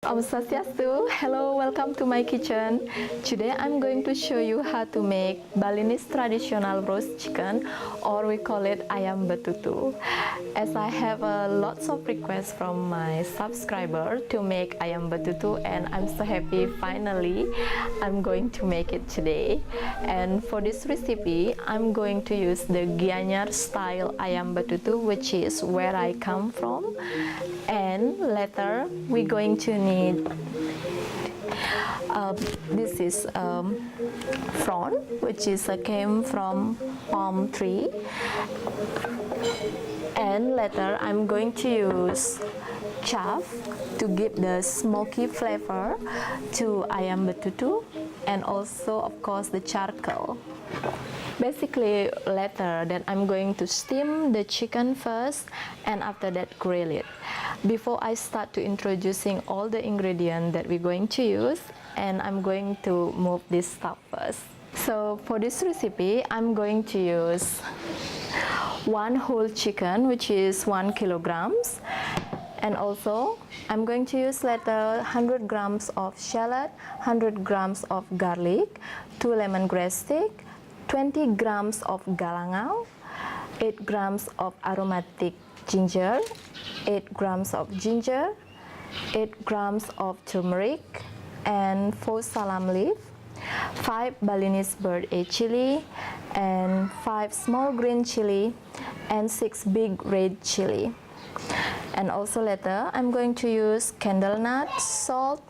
Om Swastiastu. Hello, welcome to my kitchen. Today I'm going to show you how to make Balinese traditional roast chicken, or we call it Ayam Betutu. As I have lots of requests from my subscriber to make Ayam Betutu, and I'm so happy finally I'm going to make it today. And for this recipe, I'm going to use the Gianyar style Ayam Betutu, which is where I come from. And later we're going to need this is prawn, which is came from palm tree, and later I'm going to use chaff to give the smoky flavor to Ayam Betutu, and also of course the charcoal. Basically later that I'm going to steam the chicken first, and after that grill it. Before I start to introducing all the ingredients that we're going to use, and I'm going to move this stuff first. So for this recipe I'm going to use one whole chicken, which is 1 kilograms, and also I'm going to use later 100 grams of shallot, 100 grams of garlic, 2 lemongrass sticks, 20 grams of galangal, 8 grams of aromatic ginger, 8 grams of ginger, 8 grams of turmeric, and 4 salam leaf, 5 Balinese bird eye chili, and 5 small green chili, and 6 big red chili. And also later I'm going to use candle nut, salt,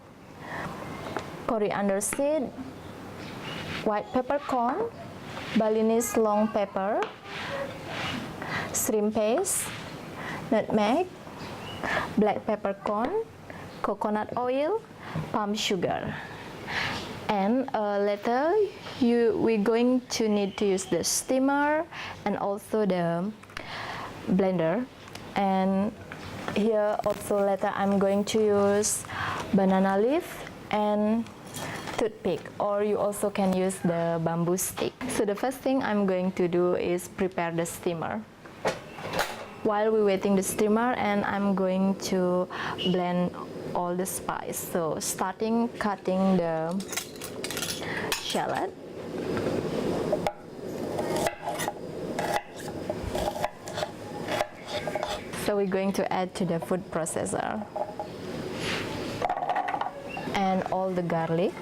coriander seed, white peppercorn, Balinese long pepper, shrimp paste, nutmeg, black peppercorn, coconut oil, palm sugar. And later we're going to need to use the steamer and also the blender. And here also later I'm going to use banana leaf and toothpick, or you also can use the bamboo stick. So the first thing I'm going to do is prepare the steamer. While we're waiting the steamer, and I'm going to blend all the spice. So starting cutting the shallot. So we're going to add to the food processor, and all the garlic.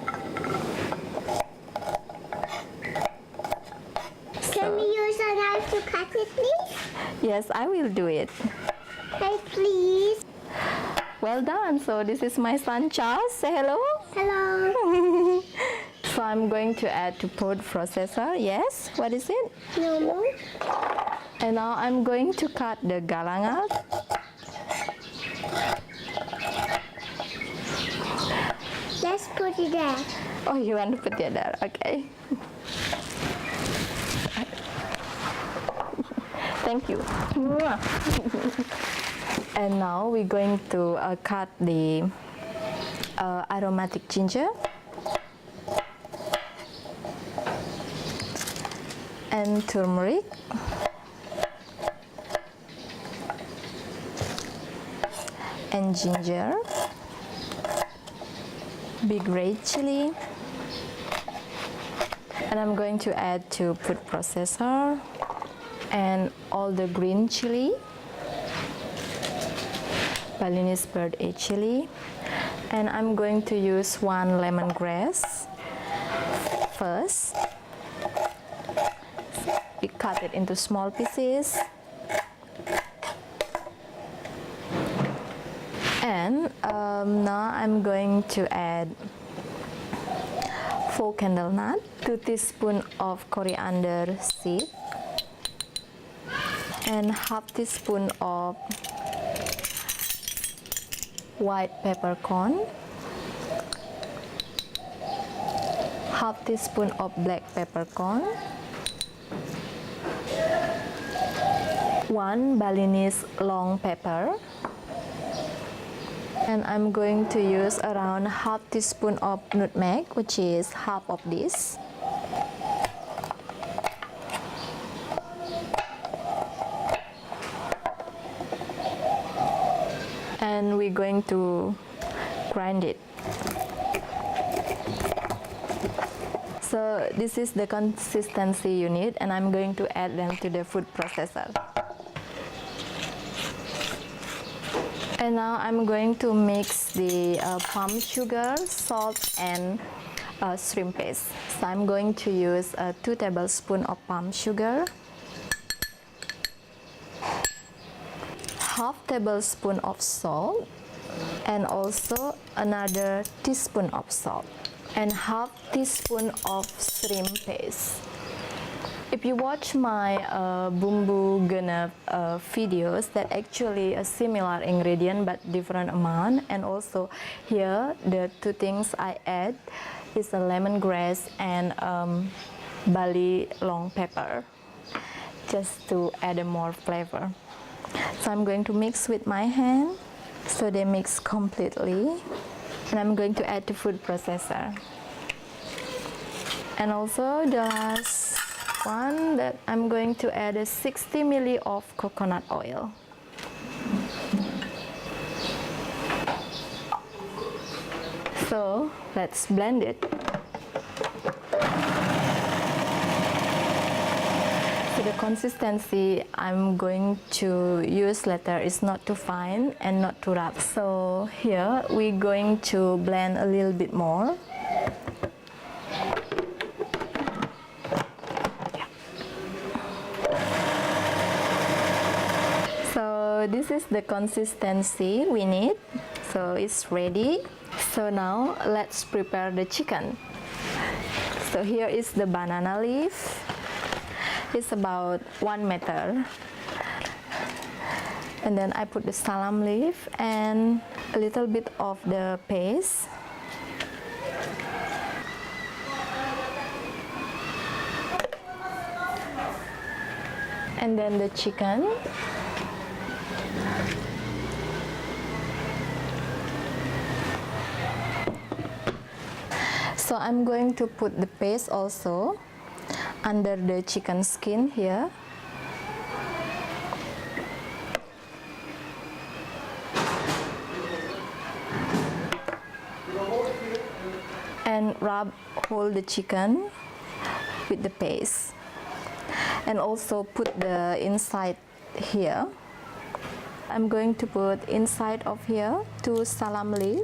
Can we use a knife to cut it, please? Yes, I will do it. Hey, please. Well done. So this is my son Charles. Say hello. Hello. So I'm going to add to food processor. Yes, what is it? No more. And now I'm going to cut the galangal. Let's put it there. Oh, you want to put it there? Okay. Thank you. And now we're going to cut the aromatic ginger and turmeric and ginger, big red chili, and I'm going to add to food processor and all the green chili, Balinese bird eye chili, and I'm going to use 1 lemongrass first. We cut it into small pieces, and now I'm going to add 4 candle nut, 2 teaspoons of coriander seed, and half teaspoon of white peppercorn, half teaspoon of black peppercorn, 1 Balinese long pepper, and I'm going to use around half teaspoon of nutmeg, which is half of this. And we're going to grind it. So this is the consistency you need, and I'm going to add them to the food processor. And now I'm going to mix the palm sugar, salt, and shrimp paste. So I'm going to use 2 tablespoons of palm sugar, half tablespoon of salt, and also another teaspoon of salt, and half teaspoon of shrimp paste. If you watch my bumbu genep videos, that actually a similar ingredient but different amount. And also here the 2 things I add is the lemongrass and Bali long pepper, just to add a more flavor. So I'm going to mix with my hand so they mix completely, and I'm going to add the food processor. And also the last one that I'm going to add is 60 ml of coconut oil. So let's blend it. So the consistency I'm going to use later is not too fine and not too rough. So here we're going to blend a little bit more. So this is the consistency we need. So it's ready. So now let's prepare the chicken. So here is the banana leaf. It's about 1 meter. And then I put the salam leaf and a little bit of the paste. And then the chicken. So I'm going to put the paste also under the chicken skin here. And rub whole the chicken with the paste. And also put the inside here. I'm going to put inside of here 2 salam leaf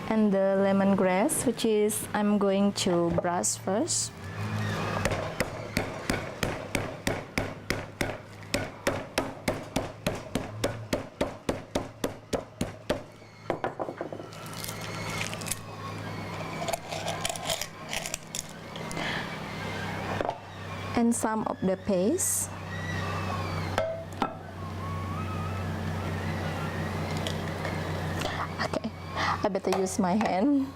and the lemongrass, which is I'm going to brush first. And some of the paste. Okay, I better use my hand.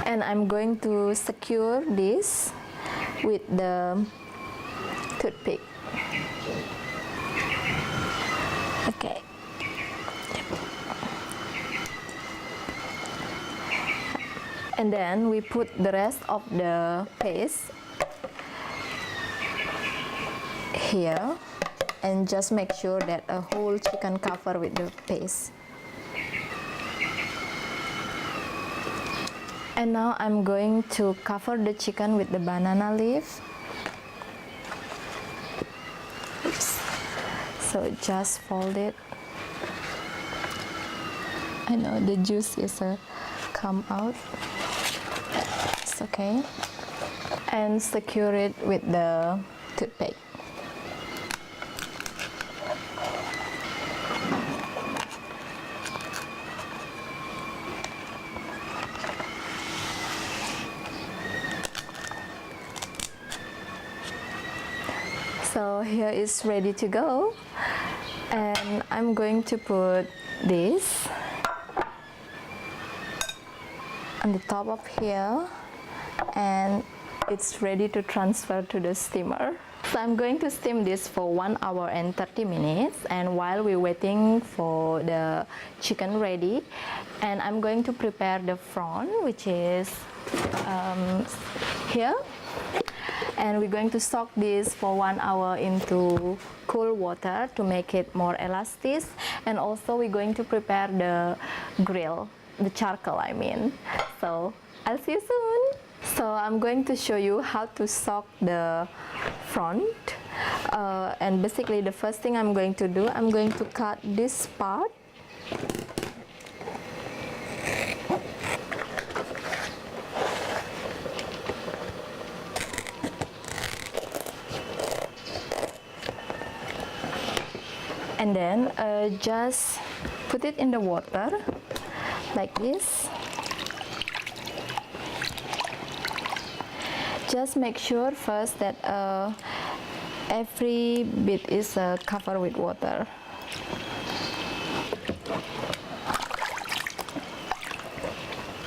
And I'm going to secure this with the toothpick. Okay. And then we put the rest of the paste here and just make sure that a whole chicken cover with the paste. And now I'm going to cover the chicken with the banana leaf. Oops. So just fold it. I know the juice is come out. It's okay. And secure it with the toothpick. So here is ready to go, and I'm going to put this on the top of here, and it's ready to transfer to the steamer. So I'm going to steam this for 1 hour and 30 minutes, and while we're waiting for the chicken ready, and I'm going to prepare the prawn, which is here. And we're going to soak this for 1 hour into cool water to make it more elastic. And also we're going to prepare the grill, the charcoal I mean. So I'll see you soon. So I'm going to show you how to soak the front. And basically the first thing I'm going to do, I'm going to cut this part. And then just put it in the water like this. Just make sure first that every bit is covered with water.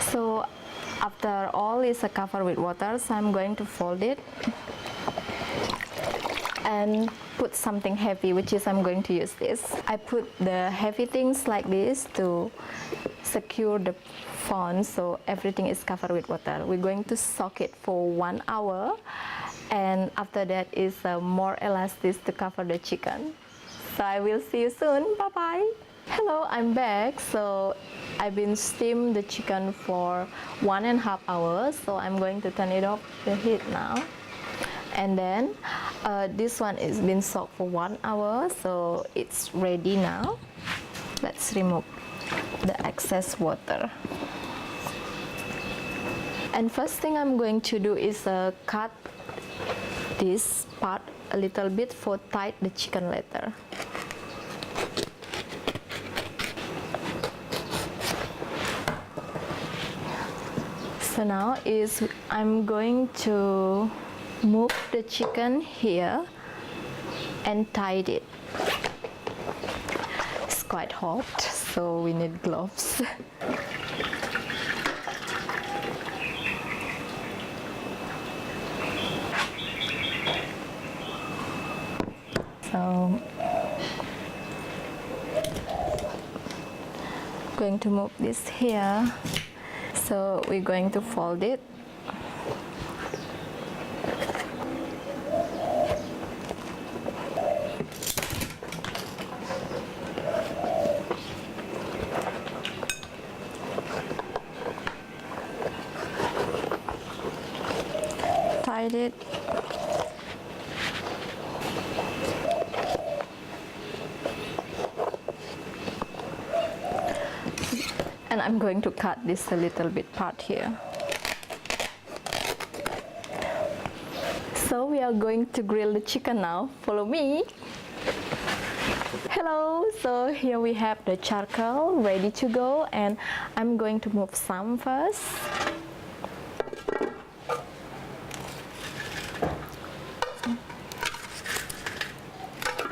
So after all is covered with water, so I'm going to fold it and put something heavy, which is I'm going to use this. I put the heavy things like this to secure the phone, so everything is covered with water. We're going to soak it for 1 hour, and after that is more elastic to cover the chicken. So I will see you soon. Bye bye. Hello, I'm back. So I've been steamed the chicken for 1.5 hours, so I'm going to turn it off the heat now. And then this one is been soaked for 1 hour, so it's ready now. Let's remove the excess water. And first thing I'm going to do is cut this part a little bit for tight the chicken later. So now I'm going to move the chicken here and tie it. It's quite hot, so we need gloves. So going to move this here. So we're going to fold it. Tied it. And I'm going to cut this a little bit part here. So we are going to grill the chicken now. Follow me. Hello, so here we have the charcoal ready to go, and I'm going to move some first.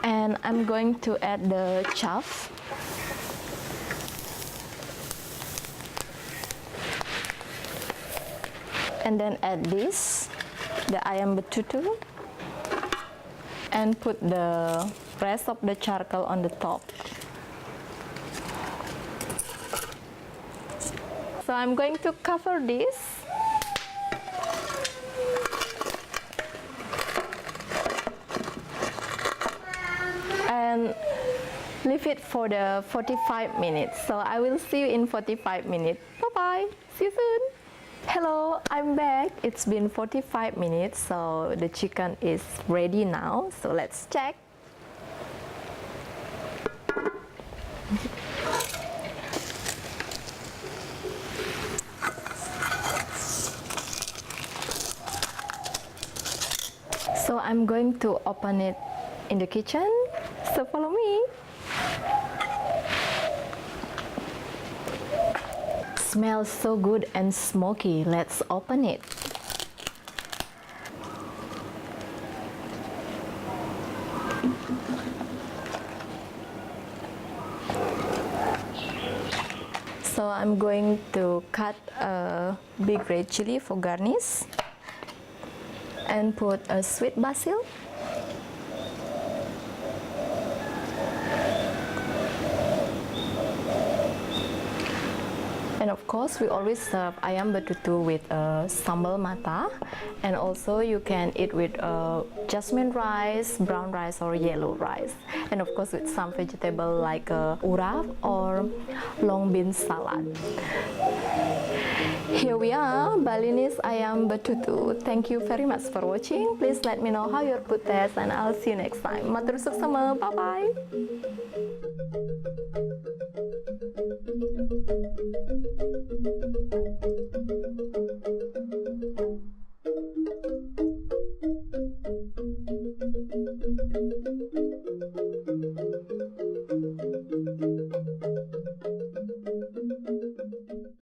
And I'm going to add the chaff. And then add this, the ayam betutu, and put the rest of the charcoal on the top. So I'm going to cover this. And leave it for the 45 minutes. So I will see you in 45 minutes. Bye-bye. See you soon. Hello, I'm back. It's been 45 minutes, so the chicken is ready now. So let's check. So I'm going to open it in the kitchen. So follow me. Smells so good and smoky. Let's open it. So I'm going to cut a big red chili for garnish and put a sweet basil. And of course, we always serve ayam betutu with sambal mata, and also you can eat with jasmine rice, brown rice, or yellow rice, and of course with some vegetable like urap or long bean salad. Here we are, Balinese Ayam Betutu. Thank you very much for watching. Please let me know how your food tastes, and I'll see you next time. Matur suksema, bye bye.